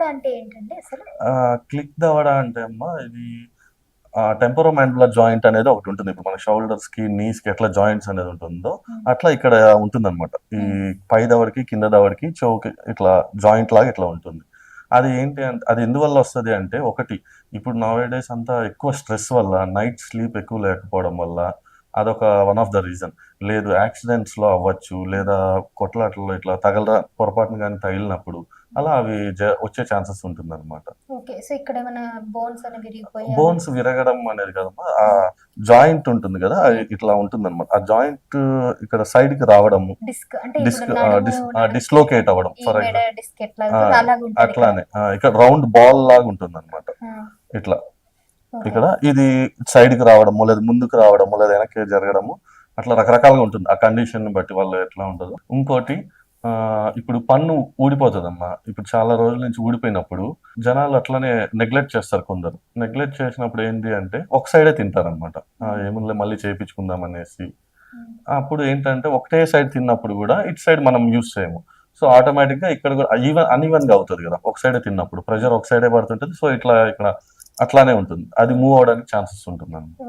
అంటే ఏంటండి అసలు? క్లిక్ దవడ అంటే అమ్మా ఇది టెంపరోమాండిబులర్ జాయింట్ అనేది ఒకటి ఉంటుంది. ఇప్పుడు మన షోల్డర్స్ కి నీస్ కి ఎట్లా జాయింట్స్ అనేది ఉంటుందో హ్మ్. అట్లా ఇక్కడ ఉంటుందన్నమాట. ఈ హ్మ్. పై దవడకి కింద దవడకి చెవుకి ఇట్లా జాయింట్ లాగా ఇట్లా ఉంటుంది. అది ఏంటి అంటే అది ఎందువల్ల వస్తది అంటే ఒకటి ఇప్పుడు నౌ డేస్ అంతా ఎక్కువ స్ట్రెస్ వల్ల నైట్ స్లీప్ ఎక్కువ లేకపోవడం వల్ల అదొక వన్ ఆఫ్ ద రీజన్. లేదు యాక్సిడెంట్స్ లో అవ్వచ్చు, లేదా కొట్లాటల్లో ఇట్లా పొరపాటున గాని తగిలినప్పుడు అలా అవి వచ్చే ఛాన్సెస్ ఉంటుందన్నమాట. ఓకే. సో, ఇక్కడేమన్నా బోన్స్ అనేవి విరిగిపోయి అలా బోన్స్ విరగడం అనేది కాదమ్మా. ఆ హ్మ్. జాయింట్ ఉంటుంది కదా! అది హ్మ్. ఇట్లా ఉంటుందన్నమాట. ఆ జాయింట్ ఇక్కడ సైడ్‌కి రావడము, డిస్క్ అంటే ఇప్పుడు డిస్క్ నడుముకి డిస్‌లొకేట్ అవ్వడం ఈ ఫర్ మెడ ఎగ్జాంపుల్. డిస్క్ ఎట్లా ఆ! ఉంటదో అలాగుంటదిక్కడ. అట్లానే. ఇక్కడ రౌండ్ బాల్ లాగా ఉంటుందన్నమాట. ఆ! ఇట్లా. ఓకే. ఇక్కడ ఇది సైడ్‌కి రావడమో, లేదా ముందుకు రావడమో, లేదా వెనక్కి జరగడము అట్లా రకరకాలుగా ఉంటుంది. ఆ కండిషన్‌ని బట్టి వాళ్ళు ఎట్లా ఉంటదో. ఇంకోటి ఇప్పుడు పన్ను ఊడిపోతదమ్మా. ఇప్పుడు చాలా రోజుల నుంచి ఊడిపోయినప్పుడు జనాలు అట్లనే నెగ్లెక్ట్ చేస్తారు కొందరు. నెగ్లెక్ట్ చేసినప్పుడు ఏంటి అంటే ఒక సైడే తింటారనమాట. హ్మ్. ఏముందిలే మళ్ళీ చేపించుకుందాం అనేసి. హ్మ్. అప్పుడు ఏంటంటే ఒకటే సైడ్ తిన్నప్పుడు గూడా ఇటు సైడ్ మనం యూజ్ చేయము. సో ఆటోమేటిక్‌గా ఇక్కడ గూడా అన్‌ఈవెన్‌గా అవుతది గదా! ఒక సైడే తిన్నప్పుడు. ప్రెషర్ ఒక సైడే పడుతుంటది. సో ఇట్లా ఇక్కడ అట్లానే ఉంటుంది. అది మూవ్ అవ్వడానికి ఛాన్సెస్ ఉంటుందన్నమాట.